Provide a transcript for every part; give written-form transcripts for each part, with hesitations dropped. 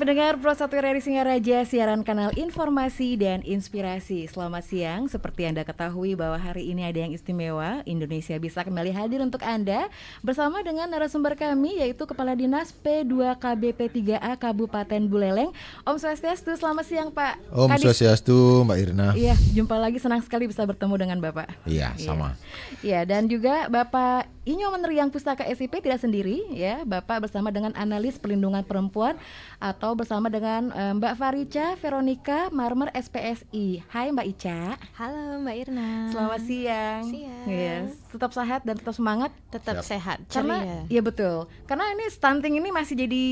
Pendengar Pro 1 RRI Singaraja, siaran kanal informasi dan inspirasi. Selamat siang, seperti Anda ketahui bahwa hari ini ada yang istimewa. Indonesia Bisa kembali hadir untuk Anda bersama dengan narasumber kami, yaitu Kepala Dinas P2KBP3A Kabupaten Buleleng, Om Swastiastu. Selamat siang Pak Om Kadis. Swastiastu, Mbak Irna. Iya, jumpa lagi, senang sekali bisa bertemu dengan Bapak. Iya, sama. Iya, dan juga Bapak Inyo Meneriang Pustaka SIP tidak sendiri ya, Bapak bersama dengan analis perlindungan perempuan atau bersama dengan Mbak Farica Veronica Marmer SPSI. Hai Mbak Ica. Halo Mbak Irna. Selamat siang. Siang. Yes. Tetap sehat dan tetap semangat. Tetap sehat, Karena ceria. ya betul. Karena ini stunting ini masih jadi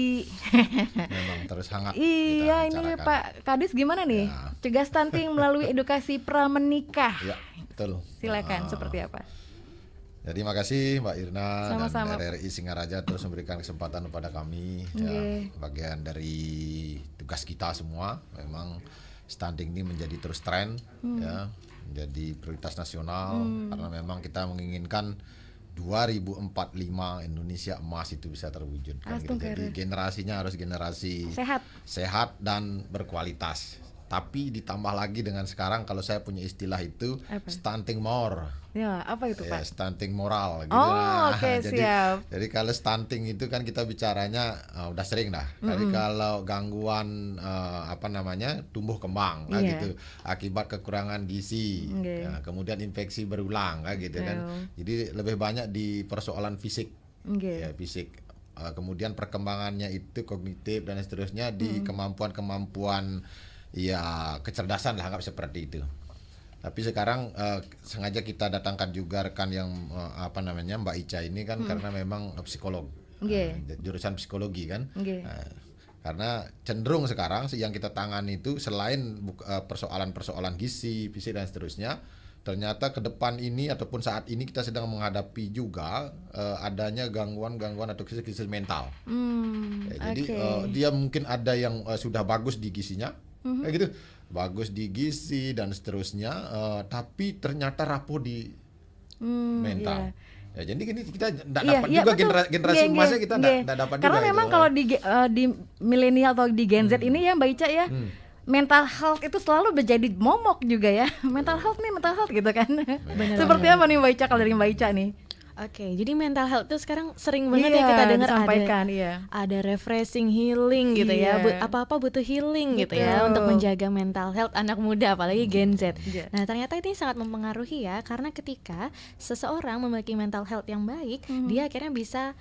Memang terus hangat. iya, kita ini bicarakan. Pak Kadis gimana nih? Ya. Cegah stunting melalui edukasi pramenikah. Ya, betul. Silakan, seperti apa? Jadi makasih Mbak Irna Sama-sama. dan RRI Singaraja terus memberikan kesempatan kepada kami. Oke. Ya, bagian dari tugas kita semua. Memang stunting ini menjadi terus tren, ya, menjadi prioritas nasional karena memang kita menginginkan 2045 Indonesia emas itu bisa terwujud. Kan gitu. Jadi generasinya harus generasi sehat dan berkualitas. Tapi ditambah lagi dengan sekarang kalau saya punya istilah itu Apa? stunting more. Ya, apa itu Ya, Pak? stunting moral gitu. Oh, oke, jadi, siap. Jadi kalau stunting itu kan kita bicaranya udah sering dah. Jadi kalau gangguan tumbuh kembang Iya. gitu, akibat kekurangan gizi, Oke. ya, kemudian infeksi berulang gitu kan. Jadi lebih banyak di persoalan fisik. Oke. Ya, fisik. Kemudian perkembangannya itu kognitif dan seterusnya di kemampuan-kemampuan ya kecerdasan lah, anggap seperti itu. Tapi sekarang sengaja kita datangkan juga rekan yang Mbak Ica ini kan karena memang psikolog, jurusan psikologi kan. Karena cenderung sekarang yang kita tangani itu selain persoalan-persoalan gizi, fisik dan seterusnya, ternyata ke depan ini ataupun saat ini kita sedang menghadapi juga adanya gangguan-gangguan atau krisis mental. Jadi dia mungkin ada yang sudah bagus di gizinya, kayak gitu, bagus di gizi dan seterusnya, tapi ternyata rapuh di mental. Ya, jadi gini kita tidak dapat juga generasi emasnya kita tidak dapat juga. Karena memang kalau di milenial atau di Gen Z ini ya Mbak Ica ya, mental health itu selalu menjadi momok juga ya. Mental health gitu kan. Seperti apa nih Mbak Ica kalau dari Mbak Ica nih? Oke, jadi mental health itu sekarang sering banget ya kita dengar ada refreshing healing gitu ya. Apa-apa butuh healing gitu ya untuk menjaga mental health anak muda apalagi Gen Z. Nah, ternyata ini sangat mempengaruhi ya, karena ketika seseorang memiliki mental health yang baik, dia akhirnya bisa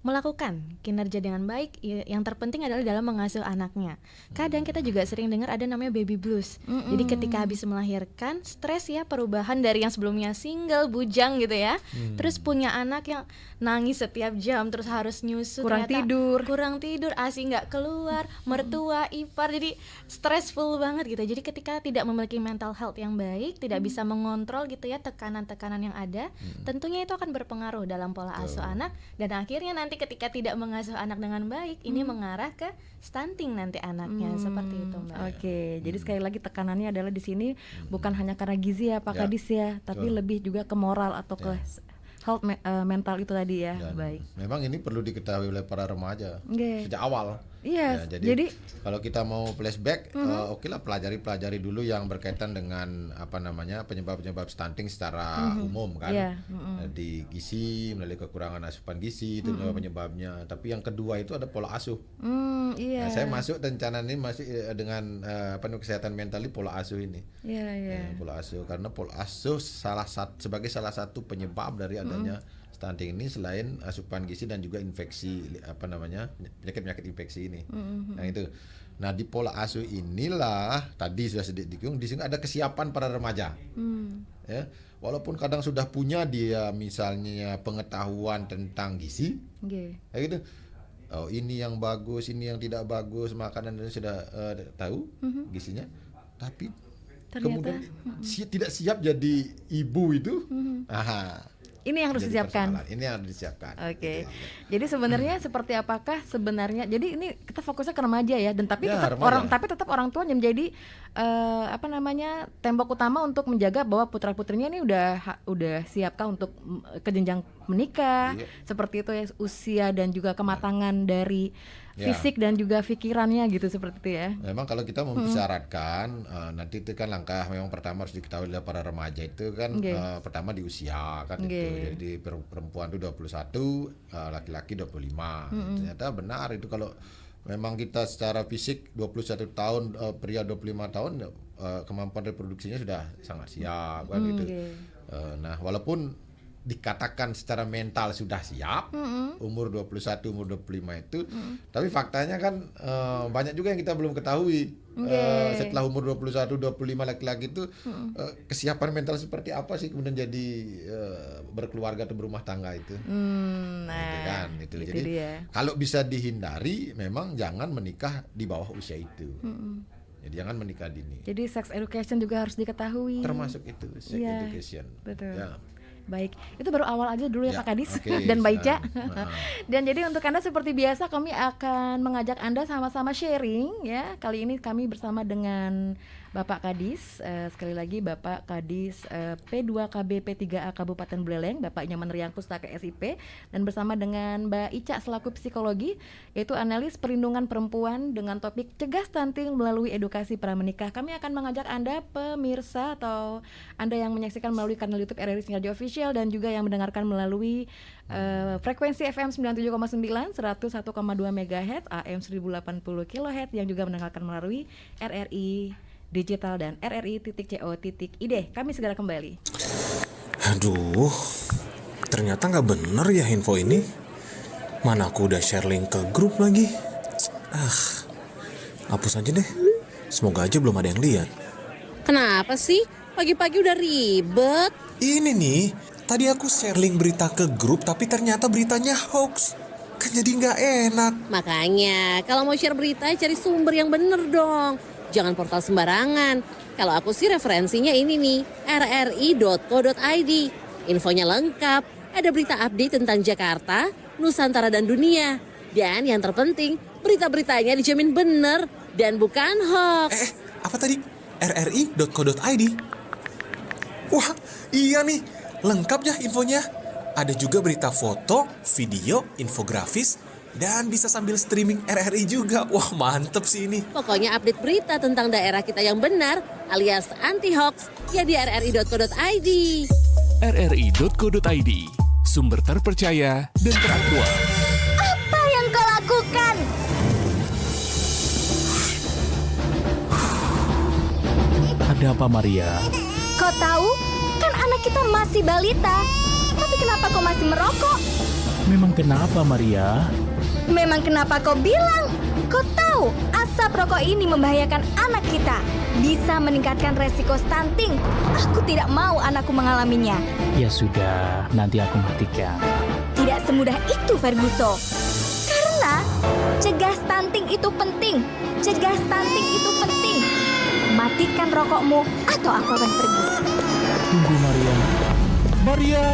melakukan kinerja dengan baik. Yang terpenting adalah dalam mengasuh anaknya. Kadang kita juga sering dengar ada namanya baby blues. Jadi ketika habis melahirkan, stres ya, perubahan dari yang sebelumnya single, bujang gitu ya, terus punya anak yang nangis setiap jam, terus harus nyusu, kurang tidur, ASI nggak keluar, mertua, ipar, jadi stressful banget gitu. Jadi ketika tidak memiliki mental health yang baik, tidak bisa mengontrol gitu ya tekanan-tekanan yang ada, tentunya itu akan berpengaruh dalam pola asuh anak, dan akhirnya nanti ketika tidak mengasuh anak dengan baik, ini mengarah ke stunting nanti anaknya, seperti itu Mbak. Oke, jadi sekali lagi tekanannya adalah di sini bukan hanya karena gizi ya Pak Kadis ya, tapi lebih juga ke moral atau ke health mental itu tadi ya. Dan baik. memang ini perlu diketahui oleh para remaja sejak awal. Iya. Ya, jadi kalau kita mau flashback, oke lah pelajari dulu yang berkaitan dengan penyebab-penyebab stunting secara umum kan. Di gizi, melalui kekurangan asupan gizi itu penyebabnya. Tapi yang kedua itu ada pola asuh. Nah, saya masuk rencana ini masih dengan kesehatan mental ini, pola asuh ini. Pola asuh, karena pola asuh sebagai salah satu penyebab dari adanya stunting ini, selain asupan gizi dan juga infeksi penyakit-penyakit infeksi ini. Nah itu. Nah di pola asuh inilah tadi sudah sedikit di sini ada kesiapan para remaja. Ya, walaupun kadang sudah punya dia misalnya pengetahuan tentang gizi, kayak gitu. Oh, ini yang bagus, ini yang tidak bagus, makanan itu sudah tahu gizinya, tapi ternyata, kemudian tidak siap jadi ibu itu. Ini yang harus disiapkan. Ini yang harus disiapkan. Oke. Jadi sebenarnya seperti apakah sebenarnya? Jadi ini kita fokusnya ke remaja ya, dan tapi tetap orang tua yang menjadi tembok utama untuk menjaga bahwa putra putrinya ini udah siapkah untuk ke jenjang menikah, seperti itu ya, usia dan juga kematangan dari fisik dan juga pikirannya gitu seperti itu ya. Memang kalau kita membicarakan nanti itu kan langkah memang pertama harus diketahui oleh para remaja itu kan pertama di usia kan itu. Jadi perempuan itu 21, laki-laki 25. Ternyata benar itu kalau memang kita secara fisik 21 tahun, pria 25 tahun kemampuan reproduksinya sudah sangat siap kan gitu. Nah, walaupun dikatakan secara mental sudah siap umur 21, umur 25 itu, tapi faktanya kan banyak juga yang kita belum ketahui. Setelah umur 21, 25 laki-laki itu kesiapan mental seperti apa sih kemudian jadi berkeluarga atau berumah tangga itu. Gitu. Jadi kalau bisa dihindari memang jangan menikah di bawah usia itu. Jadi jangan menikah dini. Jadi sex education juga harus diketahui. Termasuk itu sex education. Betul. Ya. Baik, itu baru awal aja dulu ya Pak Kadis dan Mbak Ica. Dan jadi untuk Anda seperti biasa kami akan mengajak Anda sama-sama sharing ya. Kali ini kami bersama dengan Bapak Kadis, sekali lagi Bapak Kadis P2KB P3A Kabupaten Buleleng, Bapak Nyaman Riang Pustaka SIP, dan bersama dengan Mbak Ica selaku psikologi, yaitu analis perlindungan perempuan dengan topik cegah stunting melalui edukasi pramenikah. Kami akan mengajak Anda pemirsa atau Anda yang menyaksikan melalui kanal YouTube RRI Singarjo Official dan juga yang mendengarkan melalui frekuensi FM 97,9 101,2 MHz AM 1080 kHz yang juga mendengarkan melalui RRI Digital dan RRI.co.id. Kami segera kembali. Aduh, ternyata nggak bener ya info ini. Mana aku udah share link ke grup lagi. Hapus aja deh. Semoga aja belum ada yang lihat. Kenapa sih? Pagi-pagi udah ribet. Ini nih, tadi aku share link berita ke grup tapi ternyata beritanya hoax. Kan jadi nggak enak. Makanya, kalau mau share berita cari sumber yang bener dong. Jangan portal sembarangan. Kalau aku sih referensinya ini nih, rri.co.id. Infonya lengkap, ada berita update tentang Jakarta, Nusantara dan dunia. Dan yang terpenting, berita-beritanya dijamin bener dan bukan hoax. Apa tadi? rri.co.id? Wah, iya nih, lengkap ya infonya. Ada juga berita foto, video, infografis, dan bisa sambil streaming RRI juga. Wah, mantep sih ini. Pokoknya update berita tentang daerah kita yang benar alias anti hoax ya di rri.co.id. rri.co.id, sumber terpercaya dan teraktual. Apa yang kau lakukan? Ada apa, Maria? Kau tahu, kan anak kita masih balita. Tapi kenapa kau masih merokok? Memang kenapa, Maria? Memang kenapa kau bilang? Kau tahu asap rokok ini membahayakan anak kita. Bisa meningkatkan resiko stunting. Aku tidak mau anakku mengalaminya. Ya sudah, nanti aku matikan. Tidak semudah itu, Ferguso. Karena cegah stunting itu penting. Cegah stunting itu penting. Matikan rokokmu atau aku akan pergi. Tunggu, Maria. Maria!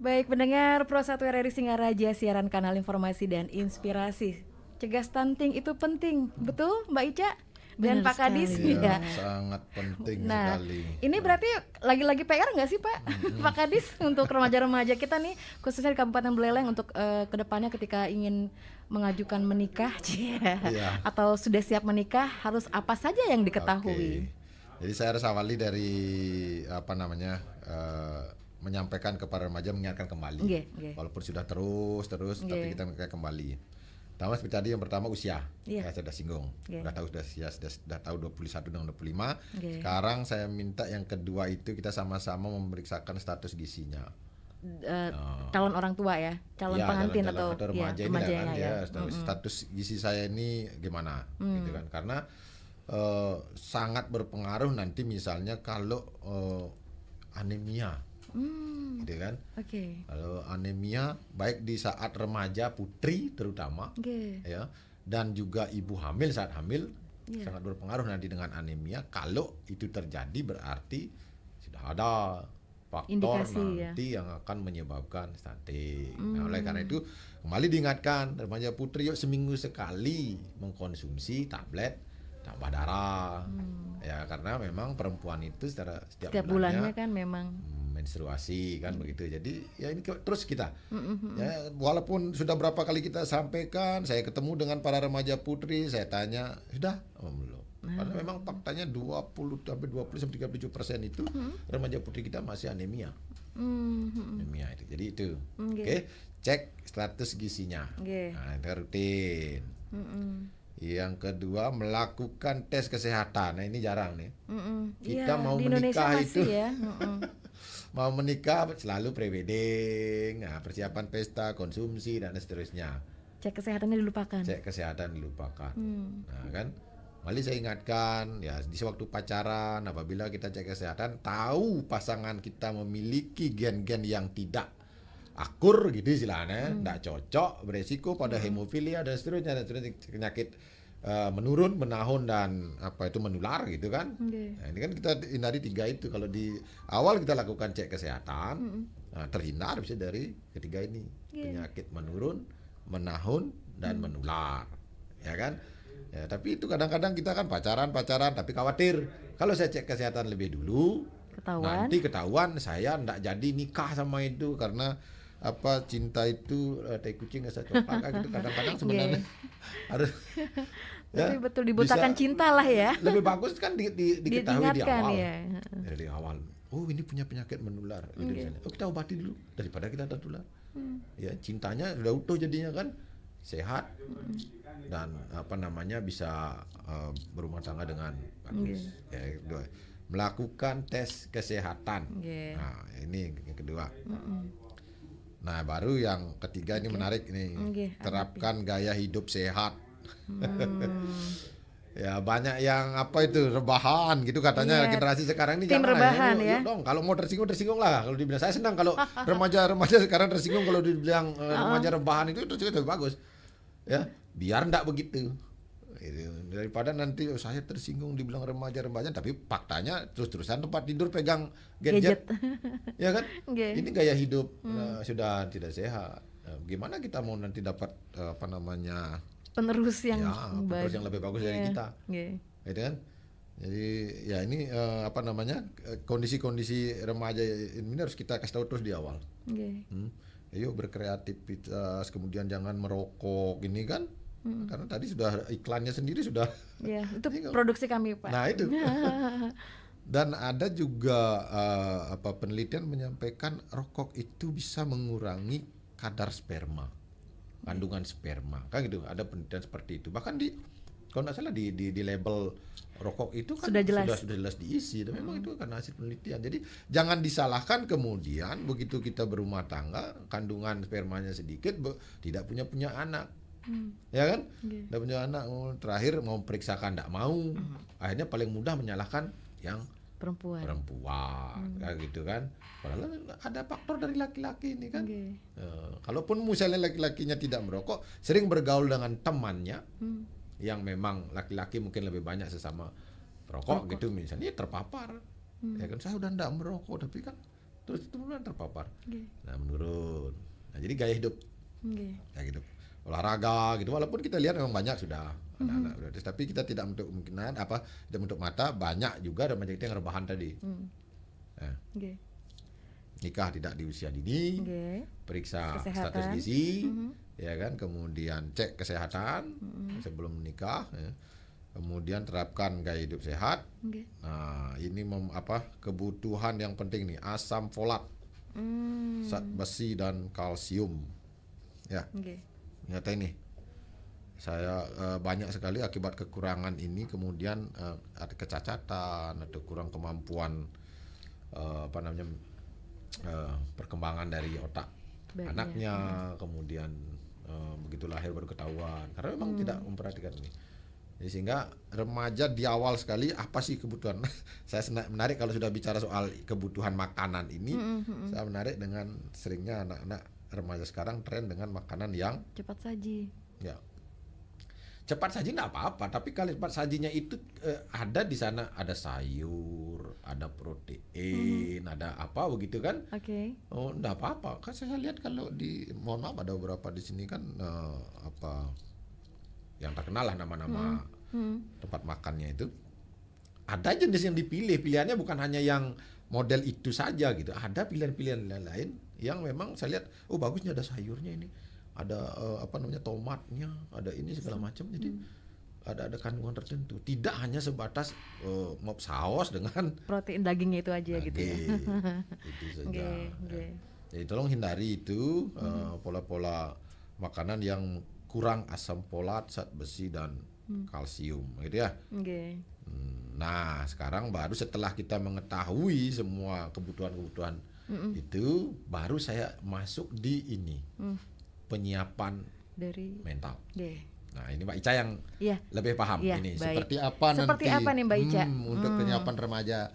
Baik, pendengar Pro 1 RRI Singaraja, siaran kanal informasi dan inspirasi. Cegah stunting itu penting, betul Mbak Ica dan Benar Pak Kadis? Ya, sangat penting sekali. Ini berarti lagi-lagi PR nggak sih Pak, Pak Kadis untuk remaja-remaja kita nih, khususnya di Kabupaten Buleleng untuk kedepannya ketika ingin mengajukan menikah, atau sudah siap menikah, harus apa saja yang diketahui? Jadi saya harus awali dari menyampaikan kepada remaja, mengingatkan kembali, walaupun sudah terus, tapi kita mengingatkan kembali. Pertama seperti tadi, yang pertama usia, saya sudah singgung, sudah tahu 21 dan 25. Sekarang saya minta yang kedua itu kita sama-sama memeriksakan status gizinya. Calon orang tua ya, calon pengantin atau remaja ini kan status gizi saya ini gimana, gitu kan? Karena sangat berpengaruh nanti misalnya kalau anemia. Gitu kan? Kalau anemia baik di saat remaja putri terutama, ya, dan juga ibu hamil saat hamil sangat berpengaruh nanti dengan anemia. Kalau itu terjadi berarti sudah ada faktor indikasi, nanti yang akan menyebabkan stunting. Nah, oleh karena itu kembali diingatkan remaja putri, yuk seminggu sekali mengkonsumsi tablet tambah darah. Ya, karena memang perempuan itu setiap bulannya kan memang menstruasi kan begitu. Jadi ya ini terus kita ya, walaupun sudah berapa kali kita sampaikan, saya ketemu dengan para remaja putri, saya tanya sudah belum. Karena memang faktanya 20-30% itu remaja putri kita masih anemia. Anemia itu. Jadi itu. Oke, cek status gizinya. Nah, itu rutin. Yang kedua, melakukan tes kesehatan. Nah, ini jarang nih. Kita mau menikah itu ya. Mau menikah selalu prewedding, nah, persiapan pesta, konsumsi dan seterusnya. Cek kesehatannya dilupakan. Cek kesehatan dilupakan. Nah, kan? Mali saya ingatkan ya, di sewaktu pacaran apabila kita cek kesehatan, tahu pasangan kita memiliki gen-gen yang tidak akur gitu istilahnya, tidak cocok, beresiko pada hemofilia dan seterusnya penyakit menurun, menahun dan apa itu menular gitu kan. Nah, ini kan kita hindari 3 itu. Kalau di awal kita lakukan cek kesehatan, nah, terhindar bisa dari ketiga ini, penyakit menurun, menahun dan menular, ya kan. Ya, tapi itu kadang-kadang kita kan pacaran tapi khawatir kalau saya cek kesehatan lebih dulu, nanti ketahuan saya ndak jadi nikah sama itu karena apa, cinta itu tai kucing rasa coklat gitu. Kadang-kadang sebenarnya harus tapi betul dibutakan cinta lah ya. Lebih bagus kan diketahui di awal. Ya. Dari awal. Oh, ini punya penyakit menular. Oh, kita obati dulu daripada kita tertular. Ya, cintanya sudah utuh jadinya kan, sehat dan apa namanya bisa berumah tangga dengan bagus. Ya, kedua, melakukan tes kesehatan. Nah, ini yang kedua. Nah, baru yang ketiga ini menarik ini. Terapkan gaya hidup sehat. Ya, banyak yang apa itu rebahan gitu katanya, generasi sekarang ini jangan rebahan ya. Dong, kalau mau tersinggung lah. Kalau dibilang, saya senang kalau remaja sekarang tersinggung kalau dibilang remaja rebahan itu bagus. Ya, biar enggak begitu. Daripada nanti saya tersinggung dibilang remaja tapi faktanya terus-terusan tempat tidur pegang gadget. Ya kan? Ini gaya hidup sudah tidak sehat. Nah, gimana kita mau nanti dapat apa namanya penerus yang lebih bagus dari kita. Gitu kan? Jadi ya ini apa namanya kondisi-kondisi remaja ini harus kita kasih tahu terus di awal. Ayo berkreativitas, kemudian jangan merokok ini kan. Karena tadi sudah iklannya sendiri sudah. Ya, itu produksi kami, Pak. Nah, itu. Dan ada juga penelitian menyampaikan rokok itu bisa mengurangi kadar sperma, kandungan sperma, kan gitu. Ada penelitian seperti itu. Bahkan kalau nggak salah di label rokok itu kan sudah jelas diisi. Dan memang itu karena hasil penelitian. Jadi jangan disalahkan kemudian begitu kita berumah tangga, kandungan spermanya sedikit, tidak punya anak. Ya kan? Tidak punya anak, terakhir mau periksakan tidak mau. Akhirnya paling mudah menyalahkan yang perempuan kayak gitu kan. Padahal ada faktor dari laki-laki ini kan. Kalaupun misalnya laki-lakinya tidak merokok, sering bergaul dengan temannya yang memang laki-laki mungkin lebih banyak sesama perokok gitu misalnya, ya terpapar. Ya kan, saya udah tidak merokok tapi kan terus terpapar. Nah, menurun. Nah, jadi gaya hidup. Kayak gitu. Olahraga gitu, walaupun kita lihat memang banyak sudah anak-anak, tapi kita tidak menutup kemungkinan tidak menutup mata banyak juga remaja kita yang rebahan tadi. Nikah tidak di usia dini, periksa status gizi, ya kan, kemudian cek kesehatan sebelum menikah, ya. Kemudian terapkan gaya hidup sehat. Nah, ini kebutuhan yang penting nih, asam folat, zat besi dan kalsium, ya. Nyata ini saya banyak sekali akibat kekurangan ini kemudian ada kecacatan atau kurang kemampuan perkembangan dari otak anaknya, kemudian begitu lahir baru ketahuan karena memang tidak memperhatikan ini. Jadi sehingga remaja di awal sekali apa sih kebutuhan? Saya menarik kalau sudah bicara soal kebutuhan makanan ini, saya menarik dengan seringnya anak-anak remaja sekarang tren dengan makanan yang cepat saji. Ya. Cepat saji enggak apa-apa, tapi kalau cepat sajinya itu ada di sana, ada sayur, ada protein, ada apa begitu kan? Oh, enggak apa-apa. Kan saya lihat kalau mohon maaf ada beberapa di sini kan yang terkenal lah nama-nama tempat makannya itu ada jenis yang dipilih, pilihannya bukan hanya yang model itu saja gitu. Ada pilihan-pilihan lain yang memang saya lihat, oh bagusnya ada sayurnya ini, ada tomatnya, ada ini segala macam. Jadi ada kandungan tertentu. Tidak hanya sebatas saus dengan protein dagingnya itu aja gitu ya. Itu saja. Jadi tolong hindari itu pola-pola makanan yang kurang asam folat, zat besi dan kalsium gitu ya. Nah, sekarang baru setelah kita mengetahui semua kebutuhan-kebutuhan itu, baru saya masuk di ini penyiapan dari mental. Nah, ini Mbak Ica yang lebih paham ini. Baik. Seperti apa nih Mbak Ica untuk penyiapan remaja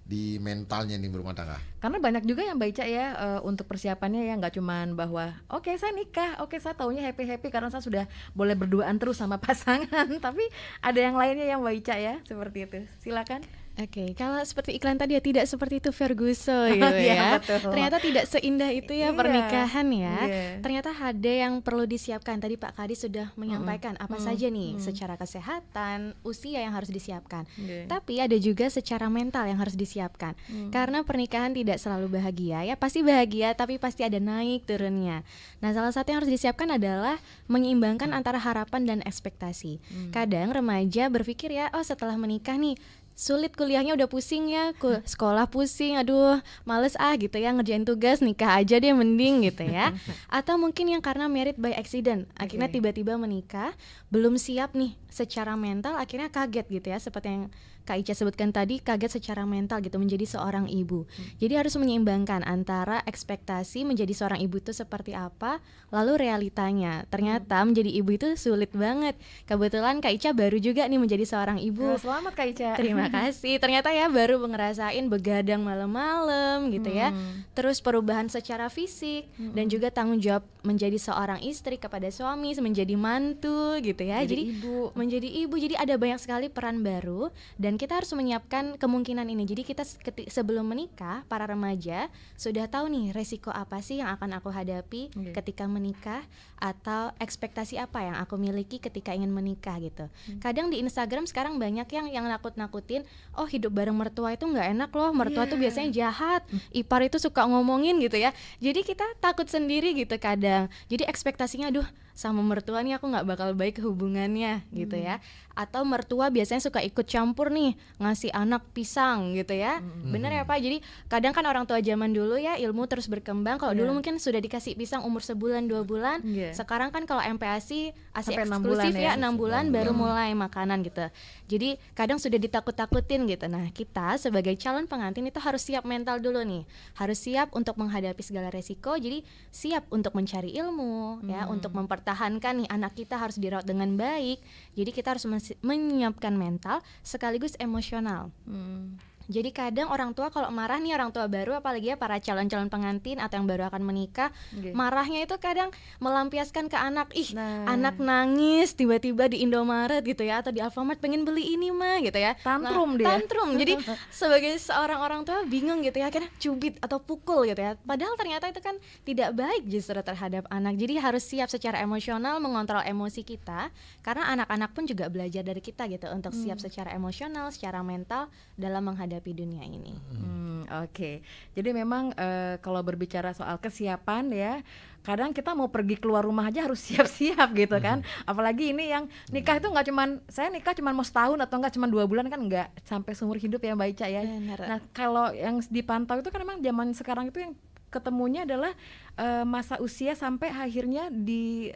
di mentalnya nih berumah tangga? Karena banyak juga yang Mbak Ica ya untuk persiapannya ya, nggak cuman bahwa oke, saya nikah, oke, saya taunya happy karena saya sudah boleh berduaan terus sama pasangan, tapi ada yang lainnya yang Mbak Ica ya, seperti itu. Silakan. Oke, kalau seperti iklan tadi ya, tidak seperti itu Ferguson gitu ya. Ternyata tidak seindah itu ya pernikahan ya. Ternyata ada yang perlu disiapkan. Tadi Pak Kadi sudah menyampaikan apa saja nih secara kesehatan, usia yang harus disiapkan. Tapi ada juga secara mental yang harus disiapkan. Karena pernikahan tidak selalu bahagia ya, pasti bahagia tapi pasti ada naik turunnya. Nah, salah satu yang harus disiapkan adalah menyeimbangkan antara harapan dan ekspektasi. Kadang remaja berpikir ya, oh setelah menikah nih sulit, kuliahnya udah pusing ya, sekolah pusing, aduh males gitu ya ngerjain tugas, nikah aja deh mending gitu ya. Atau mungkin yang karena married by accident, akhirnya tiba-tiba menikah, belum siap nih secara mental, akhirnya kaget gitu ya, seperti yang Kak Ica sebutkan tadi, kaget secara mental gitu menjadi seorang ibu. Jadi harus menyeimbangkan antara ekspektasi menjadi seorang ibu itu seperti apa, lalu realitanya. Ternyata menjadi ibu itu sulit banget. Kebetulan Kak Ica baru juga nih menjadi seorang ibu. Selamat Kak Ica. Terima kasih. Ternyata ya baru ngerasain begadang malam-malam gitu ya. Terus perubahan secara fisik dan juga tanggung jawab menjadi seorang istri kepada suami, menjadi mantu gitu ya. Jadi menjadi ibu. Jadi ada banyak sekali peran baru dan kita harus menyiapkan kemungkinan ini. Jadi kita sebelum menikah, para remaja sudah tahu nih resiko apa sih yang akan aku hadapi ketika menikah, atau ekspektasi apa yang aku miliki ketika ingin menikah gitu. Kadang di Instagram sekarang banyak yang nakut-nakutin, oh hidup bareng mertua itu nggak enak loh, mertua tuh biasanya jahat, ipar itu suka ngomongin gitu ya. Jadi kita takut sendiri gitu kadang. Jadi ekspektasinya, aduh sama mertua nih aku nggak bakal baik hubungannya gitu ya. Atau mertua biasanya suka ikut campur nih, ngasih anak pisang gitu ya. Bener ya Pak? Jadi kadang kan orang tua zaman dulu ya, ilmu terus berkembang. Kalau dulu mungkin sudah dikasih pisang umur sebulan 2 bulan, sekarang kan kalau MPASI ASI eksklusif ya 6 bulan baru mulai makanan gitu. Jadi kadang sudah ditakut-takutin gitu. Nah kita sebagai calon pengantin itu harus siap mental dulu nih, harus siap untuk menghadapi segala resiko. Jadi siap untuk mencari ilmu ya, untuk mempertahankan nih anak kita harus dirawat dengan baik. Jadi kita harus menyiapkan mental sekaligus emosional. Jadi kadang orang tua kalau marah nih, orang tua baru apalagi ya para calon-calon pengantin atau yang baru akan menikah, marahnya itu kadang melampiaskan ke anak. Anak nangis tiba-tiba di Indomaret gitu ya, atau di Alfamart pengen beli ini mah gitu ya. Tantrum. Jadi sebagai seorang orang tua bingung gitu ya, akhirnya cubit atau pukul gitu ya. Padahal ternyata itu kan tidak baik justru terhadap anak. Jadi harus siap secara emosional mengontrol emosi kita, karena anak-anak pun juga belajar dari kita gitu untuk siap secara emosional, secara mental dalam menghadapi dunia ini. Oke. Jadi memang kalau berbicara soal kesiapan ya, kadang kita mau pergi keluar rumah aja harus siap-siap gitu kan. Apalagi ini yang nikah itu nggak cuman, saya nikah cuman mau setahun atau nggak cuman 2 bulan, kan nggak sampai seumur hidup ya Mbak Ica ya. Benar. Nah kalau yang dipantau itu kan memang zaman sekarang itu yang ketemunya adalah masa usia sampai akhirnya di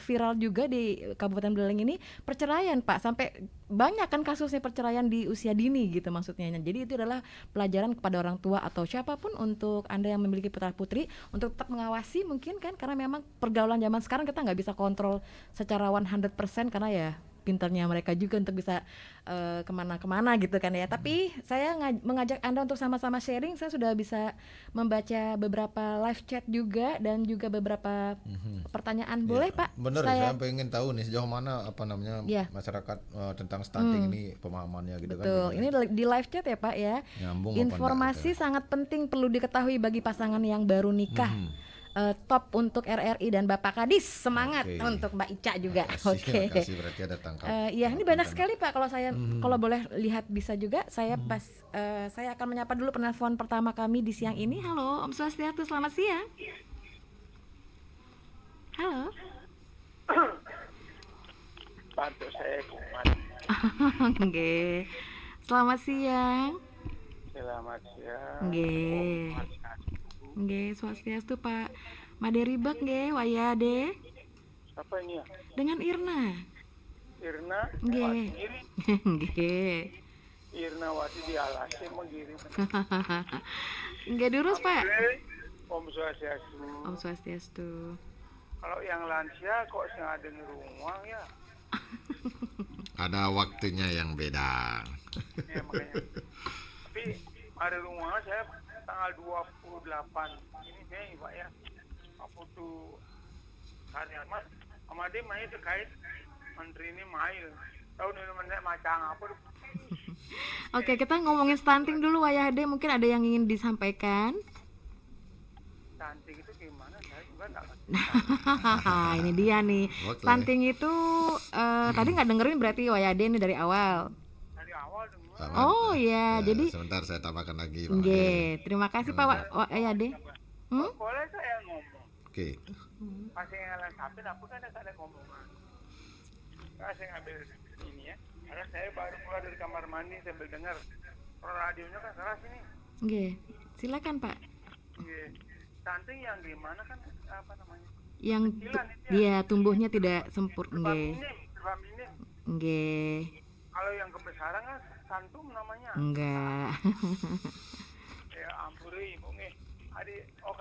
viral juga di Kabupaten Buleleng ini perceraian Pak, sampai banyak kan kasusnya perceraian di usia dini gitu maksudnya. Jadi itu adalah pelajaran kepada orang tua atau siapapun untuk Anda yang memiliki putra putri untuk tetap mengawasi mungkin kan, karena memang pergaulan zaman sekarang kita nggak bisa kontrol secara 100% karena ya pintarnya mereka juga untuk bisa kemana-kemana gitu kan ya. Tapi saya mengajak Anda untuk sama-sama sharing. Saya sudah bisa membaca beberapa live chat juga dan juga beberapa pertanyaan. Boleh Pak? Bener, saya pengen tahu nih sejauh mana masyarakat tentang stunting ini pemahamannya gitu. Betul. Kan. Ini di live chat ya Pak ya. Nyambung informasi sangat penting perlu diketahui bagi pasangan yang baru nikah. top untuk RRI dan Bapak Kadis. Semangat untuk Mbak Ica juga. Oke. Makasih, berarti ada tangkap. Iya, ini banyak sekali Pak. Kalau saya kalau boleh lihat bisa juga. Saya saya akan menyapa dulu penelpon pertama kami di siang ini. Halo, Om Swastiastu, selamat siang. Halo. Bantu saya kumat. Nggih. Selamat siang. Selamat siang. Nggih. Nggih, Swastiastu Pak. Maderibek nggih, wayade. Apa ini ya? Dengan Irna. Irna? Nggih. Nggih. Irna Wati di Alasi mengirim. Nggih durus Pak. Om Swastiastu. Om Swastiastu. Kalau yang lansia kok sengaja di rumah ya? Ada waktunya yang beda. Ya makanya. Tapi ada rumah saya tanggal 28 ini Mei Pak ya. Aku tuh karya Mas sama dia main terkait menteri ini mail. Tahu nih teman-teman macam apa? Oke, kita ngomongin stunting dulu Wayahde. Mungkin ada yang ingin disampaikan. Stunting itu gimana? Saya juga nggak ngerti. Ini dia nih. Oke. Stunting itu tadi nggak dengerin berarti Wayahde ini dari awal. Dari awal dong. Oh iya, jadi sebentar saya tambahkan lagi Pak. nggih. Terima kasih Pak Wayahde. Boleh saya ngomong? Oke. Masih ngalah sampai aku kan ada ngomong. Saya ngambil ini ya. Karena saya baru keluar dari kamar mandi sambil dengar. Radionya kan keras ini. Nggih. Silakan Pak. Iya. Stunting yang gimana kan apa namanya? Yang dia tumbuhnya tidak sempurna. Nggih. Serba minim. Nggih. Kalau yang kebesaran kan santum namanya. Enggak. Ya ampuri ibu nih.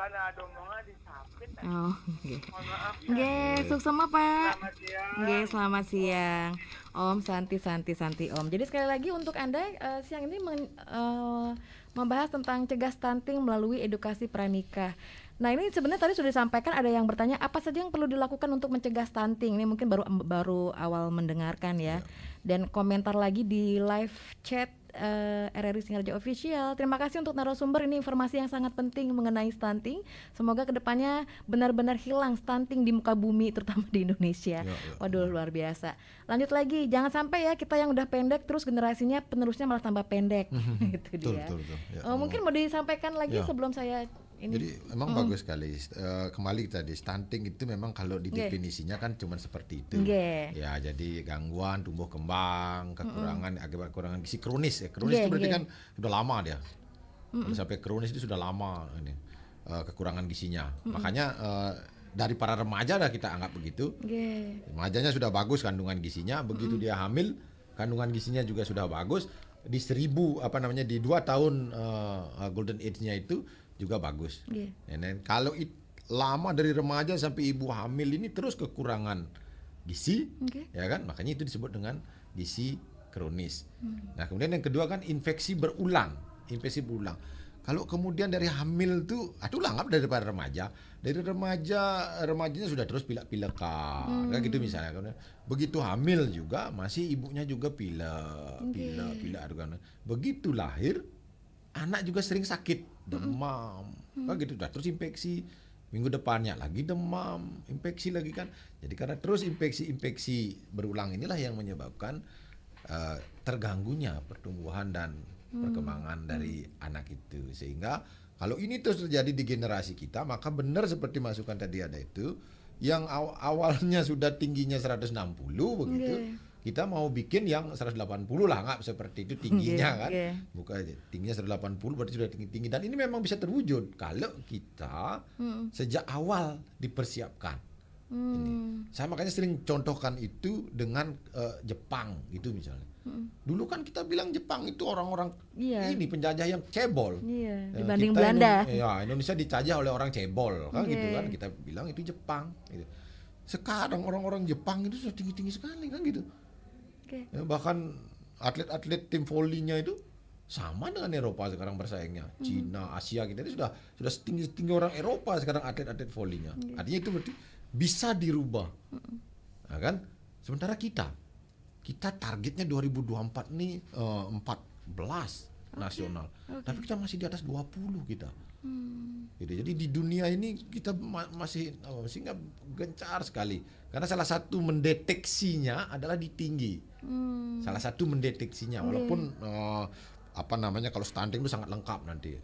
Karena ada omongan disapit. Oh, nggih. Mohon maaf. Nggih, suksema Pak. Selamat siang. Nggih, selamat siang. Om Santi Om. Jadi sekali lagi untuk Anda siang ini membahas tentang cegah stunting melalui edukasi pranikah. Nah, ini sebenarnya tadi sudah disampaikan, ada yang bertanya apa saja yang perlu dilakukan untuk mencegah stunting. Ini mungkin baru awal mendengarkan ya. Dan komentar lagi di live chat RRI Singaraja Official. Terima kasih untuk narasumber, ini informasi yang sangat penting mengenai stunting. Semoga kedepannya benar-benar hilang stunting di muka bumi, terutama di Indonesia. Waduh, luar biasa. Lanjut lagi, jangan sampai ya kita yang udah pendek terus generasinya penerusnya malah tambah pendek. Itu dia. Betul. Ya, mungkin mau disampaikan lagi sebelum saya ini. Jadi memang bagus sekali. Kembali tadi stunting itu memang kalau di definisinya kan cuma seperti itu. Ya, jadi gangguan tumbuh kembang, kekurangan akibat kekurangan gizi kronis. Kronis itu berarti kan sudah lama dia. Kalau sampai kronis itu sudah lama ini kekurangan gizinya. Makanya dari para remaja dah kita anggap begitu. Remajanya sudah bagus kandungan gizinya, begitu dia hamil kandungan gizinya juga sudah bagus. Di 2 tahun golden age-nya itu juga bagus. Kalau lama dari remaja sampai ibu hamil ini terus kekurangan gizi, ya kan? Makanya itu disebut dengan gizi kronis. Nah, kemudian yang kedua kan infeksi berulang. Kalau kemudian dari hamil tuh, itulah anggap daripada remaja. Dari remajanya sudah terus pilek-pilekan, kayak gitu misalnya. Begitu hamil juga masih ibunya juga pilek. Begitu lahir, anak juga sering sakit, demam, kayak gitu. Terus infeksi, minggu depannya lagi demam, infeksi lagi kan. Jadi karena terus infeksi berulang inilah yang menyebabkan terganggunya pertumbuhan dan perkembangan dari anak itu. Sehingga kalau ini terus terjadi di generasi kita, maka benar seperti masukan tadi ada itu, yang awalnya sudah tingginya 160 begitu, kita mau bikin yang 180 lah, nggak seperti itu tingginya kan. Bukan tingginya 180 berarti sudah tinggi. Dan ini memang bisa terwujud kalau kita sejak awal dipersiapkan. Saya makanya sering contohkan itu dengan Jepang gitu misalnya. Dulu kan kita bilang Jepang itu orang-orang ini penjajah yang cebol. Dibanding Belanda. Indonesia dijajah oleh orang cebol kan gitu kan. Kita bilang itu Jepang gitu. Sekarang orang-orang Jepang itu sudah tinggi-tinggi sekali kan gitu. Bahkan atlet-atlet tim volinya itu sama dengan Eropa sekarang bersaingnya. Cina, Asia kita ini sudah setinggi orang Eropa sekarang atlet-atlet volinya. Artinya itu berarti bisa dirubah. Nah, kan? Sementara kita targetnya 2024 nih 14. nasional. Tapi kita masih di atas 20 kita. Gitu. Jadi di dunia ini kita masih nggak gencar sekali. Karena salah satu mendeteksinya adalah di tinggi. Salah satu mendeteksinya, walaupun kalau stunting itu sangat lengkap nanti.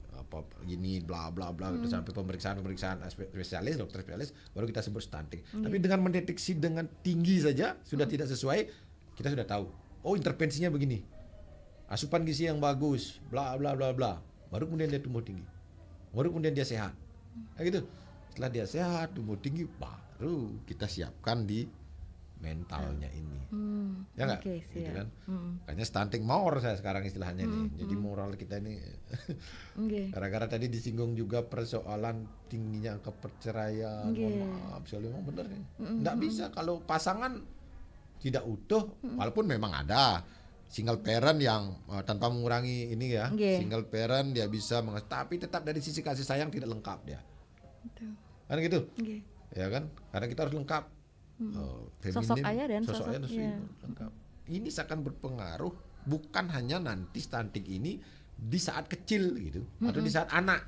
Gini bla bla bla sampai pemeriksaan spesialis, dokter spesialis baru kita sebut stunting. Tapi dengan mendeteksi dengan tinggi saja sudah tidak sesuai, kita sudah tahu. Oh, intervensinya begini. Asupan gizi yang bagus, bla bla bla bla. Baru kemudian dia tumbuh tinggi. Baru kemudian dia sehat. Nah, gitu. Setelah dia sehat, tumbuh tinggi, baru kita siapkan di mentalnya ini. Ya nggak? Gitu kan? Makanya stunting more saya sekarang istilahnya nih. Jadi moral kita ini gara-gara tadi disinggung juga persoalan tingginya angka perceraian. Mohon maaf, sekali memang benar nih. Nggak bisa kalau pasangan tidak utuh, walaupun memang ada single parent yang tanpa mengurangi ini ya, single parent dia bisa tapi tetap dari sisi kasih sayang tidak lengkap dia. Betul. Kan gitu. Ya kan? Karena kita harus lengkap. Feminim, sosok ayah dan sosok ayah lengkap. Ini akan berpengaruh bukan hanya nanti stunting ini di saat kecil gitu atau di saat anak.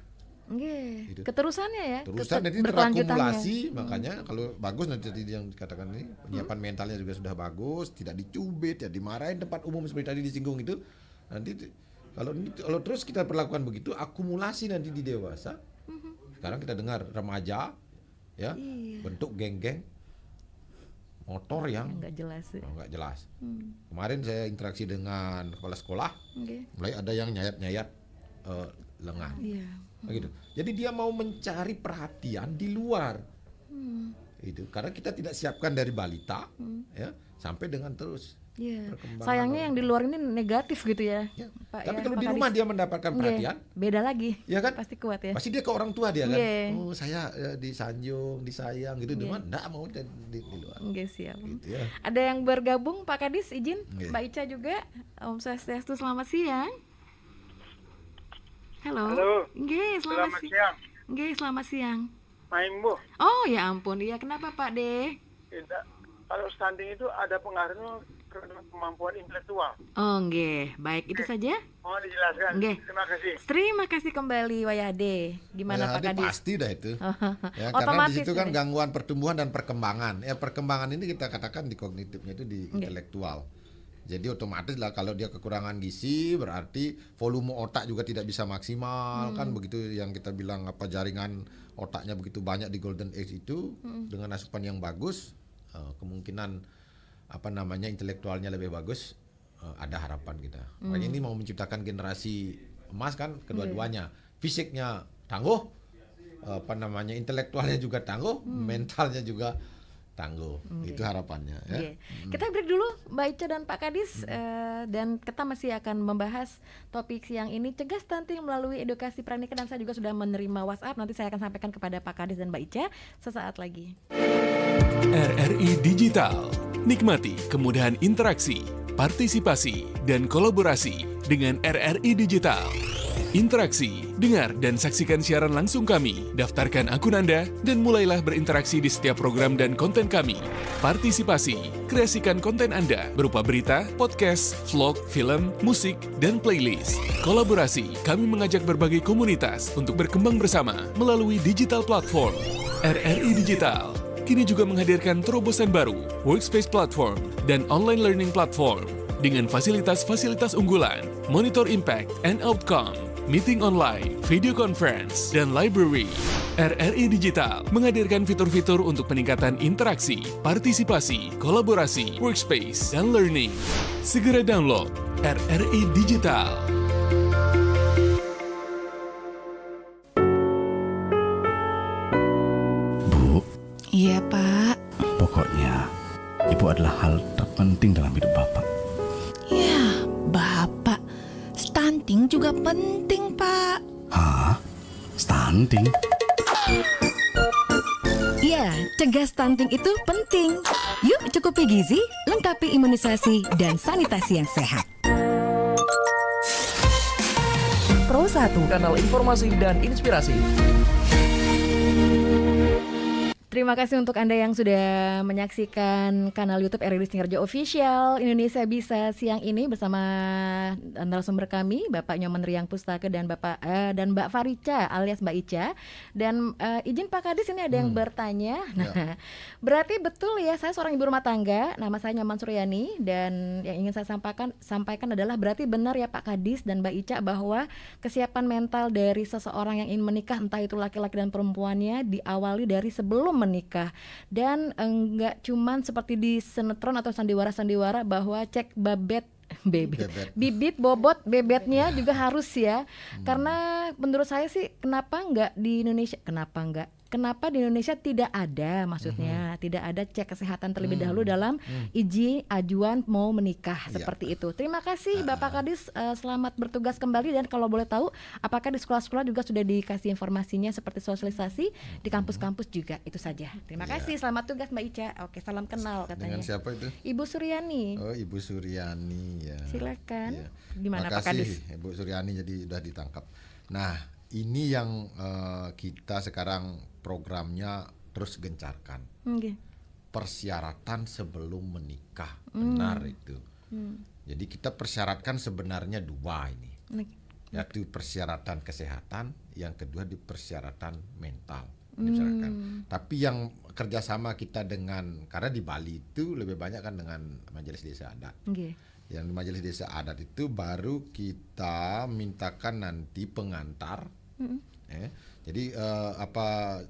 Gitu. Keterusannya ya. Terusan nanti terakumulasi, makanya kalau bagus nanti yang dikatakan ini penyiapan mentalnya juga sudah bagus, tidak dicubit, ya dimarahin tempat umum seperti tadi disinggung itu. Nanti kalau terus kita perlakukan begitu, akumulasi nanti di dewasa. Sekarang kita dengar remaja, ya bentuk geng-geng motor yang nggak jelas. Kemarin saya interaksi dengan kepala sekolah, mulai ada yang nyayat lengan. Begitu. Jadi dia mau mencari perhatian di luar. Itu karena kita tidak siapkan dari balita ya sampai dengan terus. Sayangnya yang di luar ini negatif gitu ya. Pak, tapi kalau di rumah dia mendapatkan perhatian, beda lagi. Ya kan? Pasti kuat ya. Pasti dia ke orang tua dia kan. Oh, saya disanjung, disayang gitu. Di rumah enggak mau di luar. Siap. Gitu ya. Ada yang bergabung Pak Kadis, izin. Mbak Ica juga. Om Swastiastu, selamat siang. Halo. Selamat siang. Selamat siang. Main Bu. Oh ya ampun, iya kenapa Pak De? Tidak. Kalau stunting itu ada pengaruhnya terhadap kemampuan intelektual. Baik itu saja. Mohon dijelaskan. Terima kasih. Terima kasih kembali Wayade. Gimana Pak Kadis? Pasti dah itu. Ya, karena di situ kan gangguan pertumbuhan dan perkembangan. Ya perkembangan ini kita katakan di kognitifnya itu di intelektual. Jadi otomatis lah kalau dia kekurangan gizi berarti volume otak juga tidak bisa maksimal kan begitu yang kita bilang jaringan otaknya begitu banyak di golden age itu dengan asupan yang bagus kemungkinan intelektualnya lebih bagus ada harapan kita. Makanya ini mau menciptakan generasi emas kan kedua-duanya. Fisiknya tangguh, intelektualnya juga tangguh, mentalnya juga tangguh. Itu harapannya ya. Kita break dulu Mbak Ica dan Pak Kadis dan kita masih akan membahas topik siang ini cegah stunting melalui edukasi pernikahan dan saya juga sudah menerima WhatsApp, nanti saya akan sampaikan kepada Pak Kadis dan Mbak Ica sesaat lagi. RRI Digital. Nikmati kemudahan interaksi, partisipasi, dan kolaborasi dengan RRI Digital. Interaksi, dengar dan saksikan siaran langsung kami, daftarkan akun Anda, dan mulailah berinteraksi di setiap program dan konten kami. Partisipasi, kreasikan konten Anda berupa berita, podcast, vlog, film, musik, dan playlist. Kolaborasi, kami mengajak berbagai komunitas untuk berkembang bersama melalui digital platform. RRI Digital kini juga menghadirkan terobosan baru, workspace platform, dan online learning platform dengan fasilitas-fasilitas unggulan, monitor impact and outcome, meeting online, video conference, dan library. RRI Digital menghadirkan fitur-fitur untuk peningkatan interaksi, partisipasi, kolaborasi, workspace, dan learning. Segera download RRI Digital. Bu. Iya, Pak. Pokoknya, Ibu adalah hal terpenting dalam hidup Bapak. Ya, Bapak. Stunting juga penting, Pak. Hah? Stunting? Ya, cegah stunting itu penting. Yuk cukupi gizi, lengkapi imunisasi, dan sanitasi yang sehat. Pro 1, kanal informasi dan inspirasi. Terima kasih untuk Anda yang sudah menyaksikan kanal YouTube RRI Singharjo Official Indonesia Bisa siang ini bersama narasumber kami Bapak Nyoman Riang Pustaka dan Mbak Farica alias Mbak Ica. Dan izin Pak Kadis, ini ada yang bertanya. Nah, berarti betul ya, saya seorang ibu rumah tangga, nama saya Nyoman Suryani, dan yang ingin saya sampaikan adalah berarti benar ya Pak Kadis dan Mbak Ica bahwa kesiapan mental dari seseorang yang ingin menikah, entah itu laki-laki dan perempuannya, diawali dari sebelum menikah, dan enggak cuman seperti di sinetron atau sandiwara bahwa cek bibit bobot bebetnya juga harus ya. Karena menurut saya sih kenapa di Indonesia tidak ada, maksudnya tidak ada cek kesehatan terlebih dahulu dalam izin ajuan mau menikah seperti itu. Terima kasih Bapak Kadis, selamat bertugas kembali, dan kalau boleh tahu apakah di sekolah-sekolah juga sudah dikasih informasinya seperti sosialisasi di kampus-kampus juga. Itu saja. Terima kasih, selamat tugas Mbak Ica. Oke, salam kenal katanya. Dengan siapa itu? Ibu Suryani. Oh, Ibu Suryani ya. Silakan. Ya. Gimana Pak Makasih, Kadis? Ibu Suryani, jadi udah ditangkap. Nah, ini yang kita sekarang programnya terus gencarkan. Persyaratan sebelum menikah, benar itu. Jadi kita persyaratkan sebenarnya 2 ini, yaitu persyaratan kesehatan, yang kedua di persyaratan mental. Tapi yang kerjasama kita dengan, karena di Bali itu lebih banyak kan dengan majelis desa adat. Yang di majelis desa adat itu baru kita mintakan nanti pengantar. Jadi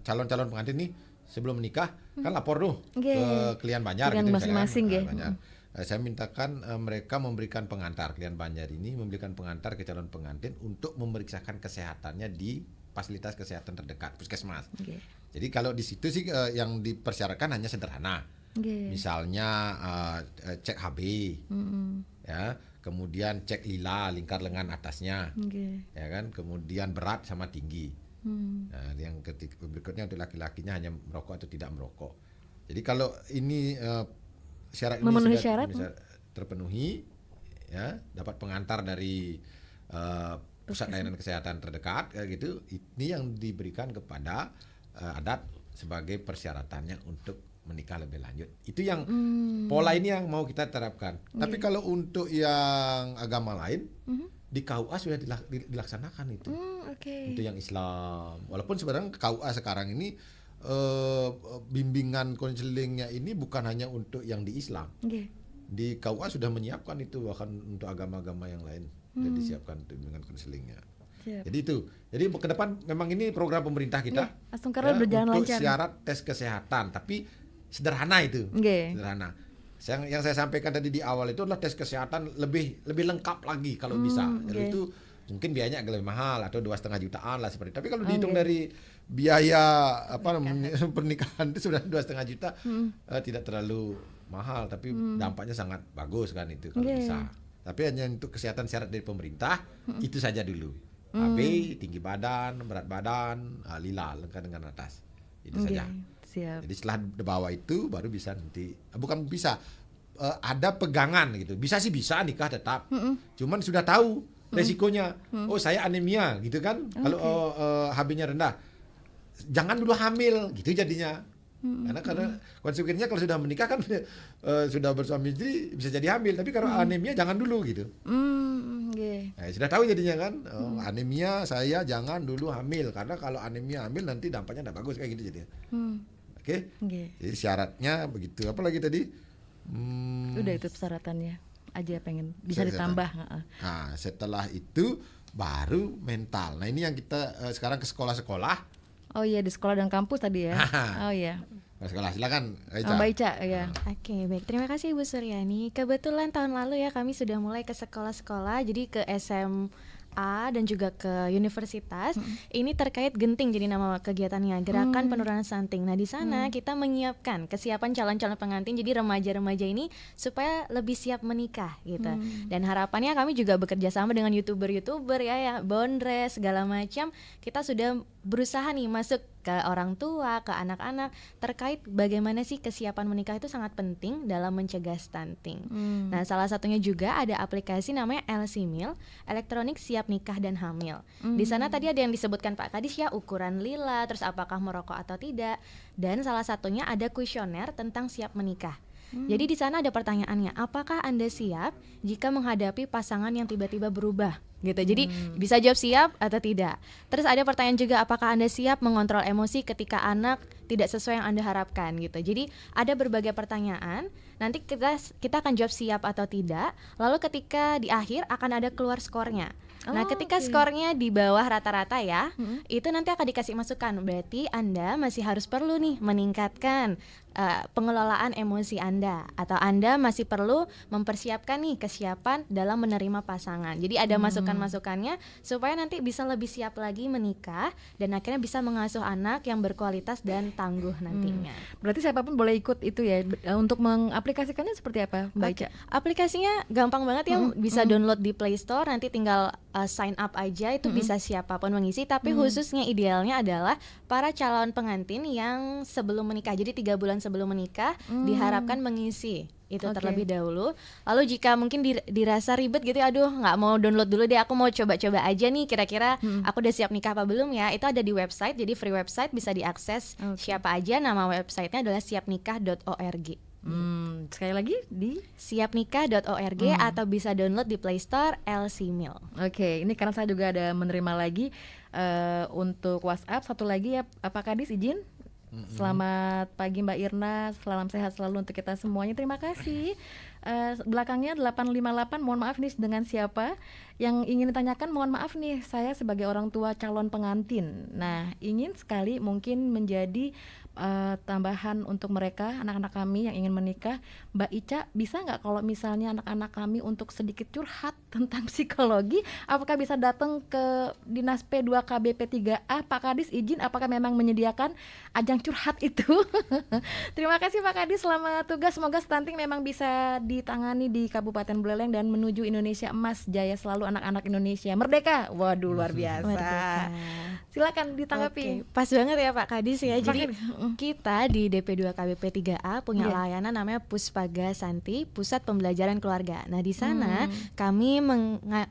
calon-calon pengantin nih sebelum menikah kan lapor tuh ke Klian Banjar gitu masing-masing saya mintakan mereka memberikan pengantar, Klian Banjar ini memberikan pengantar ke calon pengantin untuk memeriksakan kesehatannya di fasilitas kesehatan terdekat puskesmas. Jadi kalau di situ sih yang dipersyaratkan hanya sederhana. Misalnya cek HB, ya, kemudian cek lila lingkar lengan atasnya, ya kan, kemudian berat sama tinggi. Nah, yang berikutnya untuk laki-lakinya hanya merokok atau tidak merokok. Jadi kalau ini syarat ini sudah terpenuhi, ya, dapat pengantar dari pusat layanan kesehatan terdekat kayak gitu, ini yang diberikan kepada adat sebagai persyaratannya untuk menikah lebih lanjut. Itu yang pola ini yang mau kita terapkan. Tapi kalau untuk yang agama lain, di KUA sudah dilaksanakan itu. Untuk yang Islam. Walaupun sebenarnya KUA sekarang ini bimbingan konselingnya ini bukan hanya untuk yang di Islam. Di KUA sudah menyiapkan itu, bahkan untuk agama-agama yang lain sudah disiapkan bimbingan konselingnya. Jadi itu. Jadi ke depan memang ini program pemerintah kita. Karena berjalan untuk lancar. syarat tes kesehatan, tapi sederhana itu. Sederhana. Yang saya sampaikan tadi di awal itu adalah tes kesehatan lebih lengkap lagi kalau bisa. Jadi itu mungkin biayanya agak lebih mahal atau 2,5 jutaan lah seperti itu. Tapi kalau dihitung dari biaya pernikahan itu sudah 2,5 juta, tidak terlalu mahal, tapi dampaknya sangat bagus kan itu kalau bisa. Tapi hanya untuk kesehatan syarat dari pemerintah itu saja dulu. HB, tinggi badan, berat badan, lila lengkap dengan atas. Itu saja. Siap. Jadi setelah bawah itu baru bisa nanti, bukan bisa, ada pegangan gitu. Bisa sih bisa nikah tetap, cuman sudah tahu resikonya. Oh saya anemia gitu kan, kalau HB-nya rendah, jangan dulu hamil gitu jadinya. Karena konsekuensinya kalau sudah menikah kan sudah bersuami istri bisa jadi hamil, tapi kalau anemia jangan dulu gitu. Nah, sudah tahu jadinya kan, anemia saya jangan dulu hamil, karena kalau anemia hamil nanti dampaknya tidak bagus kayak gitu jadinya. Jadi syaratnya begitu. Apa lagi tadi? Udah itu persyaratannya aja, pengen bisa ditambah. Nah, setelah itu baru mental. Nah, ini yang kita sekarang ke sekolah-sekolah. Oh iya, di sekolah dan kampus tadi ya. Oh iya. Sekolah, silakan Ica. Mbak Ica, ya. Oke, baik. Terima kasih Ibu Suryani. Kebetulan tahun lalu ya kami sudah mulai ke sekolah-sekolah, jadi ke SMA dan juga ke universitas. Ini terkait genting, jadi nama kegiatannya Gerakan Penurunan Stunting. Nah, di sana kita menyiapkan kesiapan calon-calon pengantin, jadi remaja-remaja ini supaya lebih siap menikah gitu. Dan harapannya kami juga bekerja sama dengan YouTuber ya, Bondres segala macam. Kita sudah berusaha nih masuk ke orang tua, ke anak-anak terkait bagaimana sih kesiapan menikah itu sangat penting dalam mencegah stunting. Nah, salah satunya juga ada aplikasi namanya LC-Mil, Elektronik Siap Nikah dan Hamil. Di sana tadi ada yang disebutkan Pak Kadis ya, ukuran lila, terus apakah merokok atau tidak, dan salah satunya ada kuesioner tentang siap menikah. Jadi di sana ada pertanyaannya, apakah Anda siap jika menghadapi pasangan yang tiba-tiba berubah? Gitu. Jadi bisa jawab siap atau tidak. Terus ada pertanyaan juga, apakah Anda siap mengontrol emosi ketika anak tidak sesuai yang Anda harapkan gitu. Jadi ada berbagai pertanyaan. Nanti kita akan jawab siap atau tidak. Lalu ketika di akhir akan ada keluar skornya. Nah, ketika skornya di bawah rata-rata ya, itu nanti akan dikasih masukan. Berarti Anda masih harus perlu nih meningkatkan pengelolaan emosi Anda, atau Anda masih perlu mempersiapkan nih kesiapan dalam menerima pasangan. Jadi ada masukan-masukannya supaya nanti bisa lebih siap lagi menikah dan akhirnya bisa mengasuh anak yang berkualitas dan tangguh nantinya. Berarti siapapun boleh ikut itu ya. Untuk mengaplikasikannya seperti apa, Mbak Ica? Aplikasinya gampang banget ya, bisa download di Play Store, nanti tinggal sign up aja, itu bisa siapapun mengisi. Tapi khususnya idealnya adalah para calon pengantin yang sebelum menikah, jadi 3 bulan sebelum menikah diharapkan mengisi itu terlebih dahulu. Lalu jika mungkin dirasa ribet gitu, aduh nggak mau download dulu deh, aku mau coba-coba aja nih, kira-kira aku udah siap nikah apa belum ya, itu ada di website, jadi free website, bisa diakses siapa aja. Nama websitenya adalah siapnikah.org. Sekali lagi di siapnikah.org atau bisa download di Play Store LC-Mil. Oke, ini karena saya juga ada menerima lagi untuk WhatsApp satu lagi ya, Pak Kadis izin. Selamat pagi Mbak Irna, salam sehat selalu untuk kita semuanya. Terima kasih. Belakangnya 858, mohon maaf nih dengan siapa yang ingin ditanyakan, mohon maaf nih, saya sebagai orang tua calon pengantin. Nah, ingin sekali mungkin menjadi tambahan untuk mereka, anak-anak kami yang ingin menikah. Mbak Ica, bisa nggak kalau misalnya anak-anak kami untuk sedikit curhat tentang psikologi, apakah bisa datang ke Dinas P2KBP3A? Pak Kadis izin, apakah memang menyediakan ajang curhat itu? Terima kasih Pak Kadis, selamat tugas. Semoga stunting memang bisa ditangani di Kabupaten Buleleng dan menuju Indonesia Emas, jaya selalu anak-anak Indonesia merdeka. Waduh, luar biasa. Silakan ditanggapi. Pas banget ya Pak Kadis ya. Jadi kita di DP2 KBP3A punya layanan namanya Puspaga Santi, Pusat Pembelajaran Keluarga. Nah, di sana kami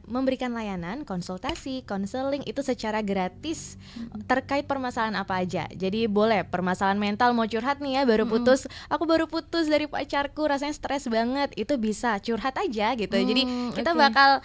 memberikan layanan konsultasi, konseling itu secara gratis terkait permasalahan apa aja. Jadi boleh permasalahan mental, mau curhat nih ya, aku baru putus dari pacarku, rasanya stres banget, itu bisa curhat aja gitu. Jadi kita bakal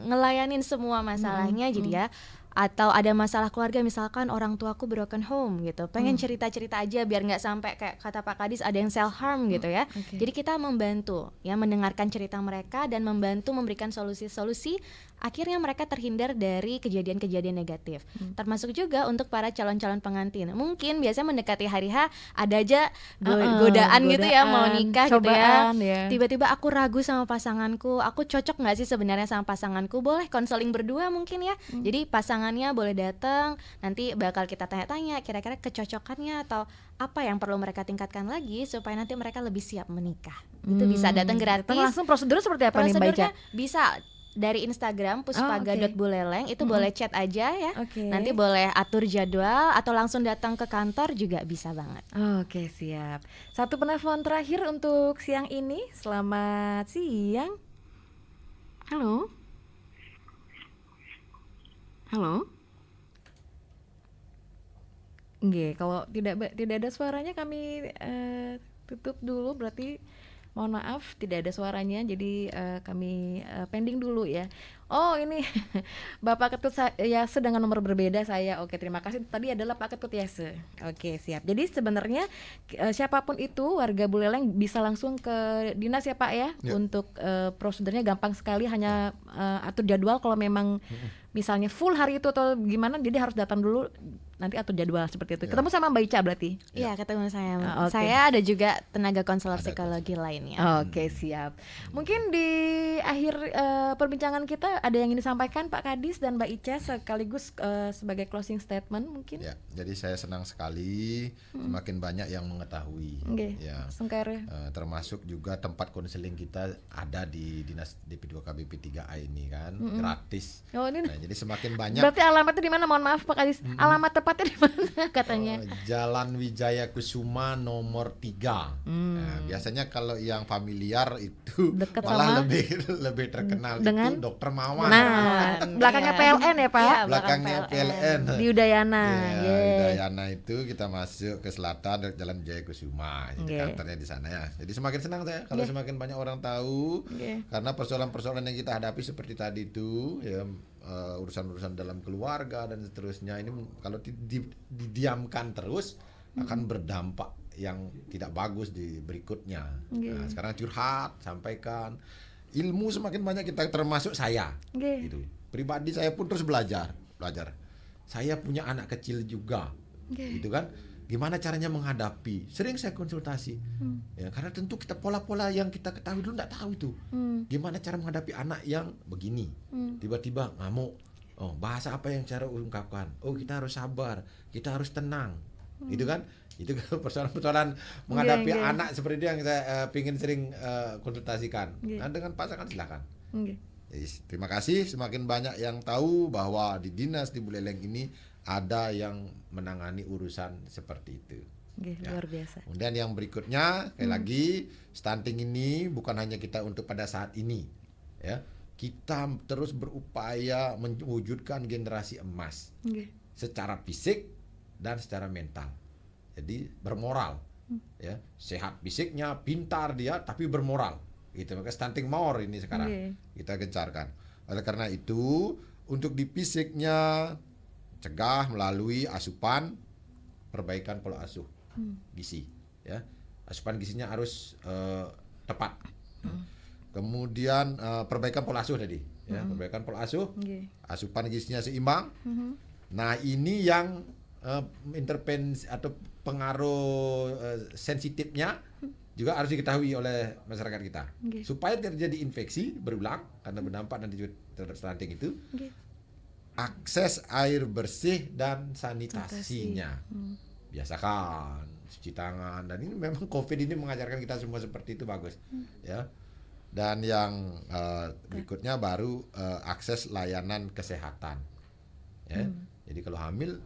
ngelayanin semua masalahnya. Jadi ya, atau ada masalah keluarga, misalkan orang tuaku broken home gitu, pengen cerita-cerita aja biar nggak sampai kayak kata Pak Kadis ada yang self harm gitu ya. Jadi kita membantu ya, mendengarkan cerita mereka dan membantu memberikan solusi-solusi akhirnya mereka terhindar dari kejadian-kejadian negatif. Termasuk juga untuk para calon-calon pengantin, mungkin biasanya mendekati hari H ada aja godaan gitu ya, mau nikah cobaan, gitu ya. Tiba-tiba aku ragu sama pasanganku, aku cocok nggak sih sebenarnya sama pasanganku, boleh konseling berdua mungkin ya. Jadi pasangannya boleh datang, nanti bakal kita tanya-tanya kira-kira kecocokannya atau apa yang perlu mereka tingkatkan lagi supaya nanti mereka lebih siap menikah. Itu bisa datang gratis. Langsung prosedur seperti apa nih Mbak Ica? Bisa dari Instagram puspaga.buleleng, itu boleh chat aja ya. Nanti boleh atur jadwal atau langsung datang ke kantor juga bisa banget. Oke, siap. Satu penelpon terakhir untuk siang ini. Selamat siang. Halo. Halo. Nggih, kalau tidak ada suaranya kami tutup dulu, berarti mohon maaf tidak ada suaranya, jadi kami pending dulu ya. Oh ini Bapak Ketut Yase dengan nomor berbeda saya. Oke, terima kasih. Tadi adalah Pak Ketut Yase. Oke, siap. Jadi sebenarnya siapapun itu warga Buleleng bisa langsung ke dinas ya Pak ya. Untuk prosedurnya gampang sekali, hanya atur jadwal kalau memang misalnya full hari itu atau gimana, jadi harus datang dulu, nanti atur jadwal seperti itu. Ketemu sama Mbak Ica berarti? Iya, ketemu saya. Saya ada juga tenaga konselor psikologi lainnya. Oke, siap. Mungkin di akhir perbincangan kita ada yang ingin disampaikan Pak Kadis dan Mbak Ica sekaligus sebagai closing statement mungkin? Ya, jadi saya senang sekali semakin banyak yang mengetahui. Ya, termasuk juga tempat konseling kita ada di Dinas DP2 KBP3A ini kan, gratis. Oh, ini. Nah, jadi semakin banyak. Berarti alamatnya di mana? Mohon maaf Pak Kadis. Alamat tepat tepatnya di mana katanya? Jalan Wijaya Kusuma nomor 3. Nah, biasanya kalau yang familiar itu Deket malah sama? lebih terkenal Dengan? itu Dokter Mawan. Nah, belakangnya PLN ya Pak? Iya, Belakangnya PLN. Di Udayana. Ya, Udayana itu kita masuk ke selatan dari Jalan Wijaya Kusuma. Jadi kantornya di sana ya. Jadi semakin senang saya kalau semakin banyak orang tahu karena persoalan-persoalan yang kita hadapi seperti tadi itu ya, urusan-urusan dalam keluarga dan seterusnya ini kalau didiamkan terus akan berdampak yang tidak bagus di berikutnya. Nah, sekarang curhat, sampaikan ilmu semakin banyak kita, termasuk saya. Gitu. Pribadi saya pun terus belajar. Saya punya anak kecil juga, gitu kan? Gimana caranya menghadapi? Sering saya konsultasi, ya karena tentu kita pola-pola yang kita ketahui dulu nggak tahu itu. Gimana cara menghadapi anak yang begini, tiba-tiba ngamuk. Oh, bahasa apa yang cara ungkapkan? Oh, kita harus sabar, kita harus tenang, gitu kan? Itu persoalan-persoalan menghadapi anak seperti itu yang saya pingin sering konsultasikan. Nah, dengan pasangan silakan. Jadi, terima kasih, semakin banyak yang tahu bahwa di dinas di Buleleng ini ada yang menangani urusan seperti itu. Luar biasa. Kemudian yang berikutnya, sekali lagi, stunting ini bukan hanya kita untuk pada saat ini, ya. Kita terus berupaya mewujudkan generasi emas secara fisik dan secara mental. Jadi bermoral, ya, sehat fisiknya, pintar dia, tapi bermoral. Gitu, maka stunting more ini sekarang kita gencarkan. Oleh karena itu, untuk di fisiknya cegah melalui asupan, perbaikan pola asuh gizi, ya. Asupan gizinya harus tepat. Kemudian perbaikan pola asuh tadi, ya, perbaikan pola asuh, asupan gizinya seimbang. Nah, ini yang intervensi atau pengaruh sensitifnya juga harus diketahui oleh masyarakat kita, supaya terjadi infeksi berulang karena berdampak nanti juga terhadap stunting itu. Akses air bersih dan sanitasinya, biasakan cuci tangan, dan ini memang COVID ini mengajarkan kita semua seperti itu, bagus, ya. Dan yang berikutnya baru akses layanan kesehatan, ya. Jadi kalau hamil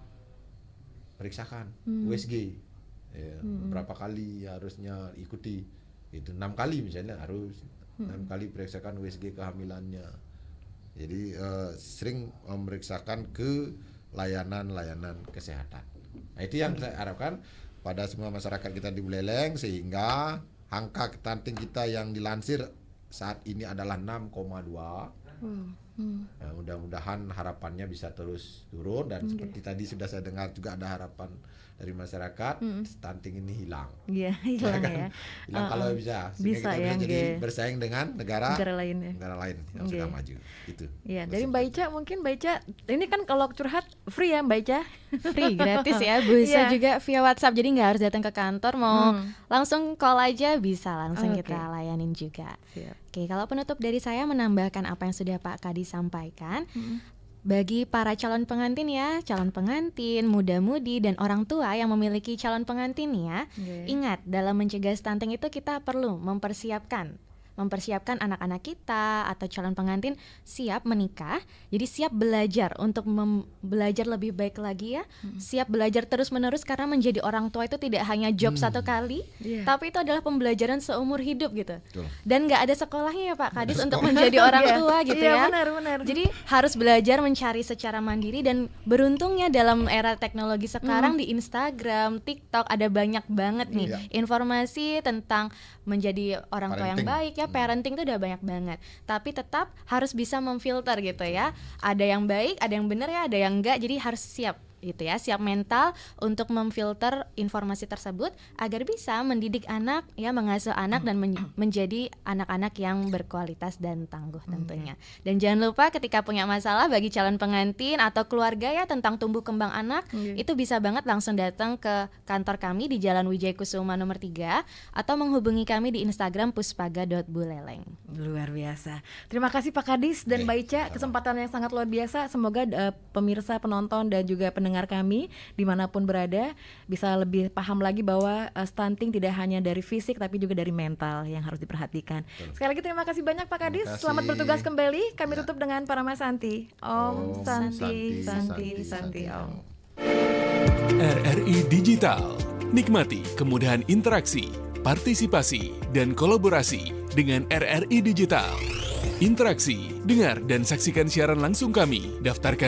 periksakan USG, ya, berapa kali harusnya ikuti, itu 6 kali misalnya harus 6 kali periksakan USG kehamilannya. Jadi sering memeriksakan ke layanan kesehatan. Nah, itu yang saya harapkan pada semua masyarakat kita di Buleleng, sehingga angka stunting kita yang dilansir saat ini adalah 6,2. Nah, mudah-mudahan harapannya bisa terus turun, dan seperti tadi sudah saya dengar juga ada harapan dari masyarakat, stunting ini hilang. Iya, hilang ya. Hilang kalau bisa, sehingga kita bisa jadi bersaing dengan negara lain yang sudah maju. Gitu. Iya, dari Mbak Ica mungkin, Mbak Ica, ini kan kalau curhat free ya Mbak Ica? Free, gratis ya, bisa juga via WhatsApp, jadi nggak harus datang ke kantor, mau langsung call aja bisa, langsung kita layanin juga. Oke, kalau penutup dari saya menambahkan apa yang sudah Pak Kadi sampaikan. Bagi para calon pengantin ya, calon pengantin, muda-mudi, dan orang tua yang memiliki calon pengantin ya, ingat, dalam mencegah stunting itu kita perlu mempersiapkan anak-anak kita atau calon pengantin siap menikah, jadi siap belajar untuk belajar lebih baik lagi ya, siap belajar terus-menerus, karena menjadi orang tua itu tidak hanya job satu kali, tapi itu adalah pembelajaran seumur hidup gitu. Dan nggak ada sekolahnya ya Pak Kadis untuk menjadi orang tua gitu ya. Benar. Jadi harus belajar mencari secara mandiri, dan beruntungnya dalam era teknologi sekarang di Instagram, TikTok ada banyak banget nih informasi tentang menjadi orang tua yang baik ya. Parenting itu udah banyak banget, tapi tetap harus bisa memfilter gitu ya. Ada yang baik, ada yang benar ya, ada yang enggak. Jadi harus siap gitu ya, siap mental untuk memfilter informasi tersebut agar bisa mendidik anak ya, mengasuh anak dan menjadi anak-anak yang berkualitas dan tangguh tentunya. Dan jangan lupa ketika punya masalah bagi calon pengantin atau keluarga ya tentang tumbuh kembang anak, itu bisa banget langsung datang ke kantor kami di Jalan Wijaya Kusuma nomor 3 atau menghubungi kami di Instagram puspaga.buleleng. Luar biasa. Terima kasih Pak Kadis dan Mbak Ica, kesempatan yang sangat luar biasa. Semoga pemirsa, penonton, dan juga pendengar kami dimanapun berada bisa lebih paham lagi bahwa stunting tidak hanya dari fisik tapi juga dari mental yang harus diperhatikan. Sekali lagi terima kasih banyak Pak Kadis. Selamat bertugas kembali. Kami tutup dengan Parama Santi. Om Santi Santi Santi Om. RRI Digital. Nikmati kemudahan interaksi, partisipasi, dan kolaborasi dengan RRI Digital. Interaksi, dengar dan saksikan siaran langsung kami. Daftarkan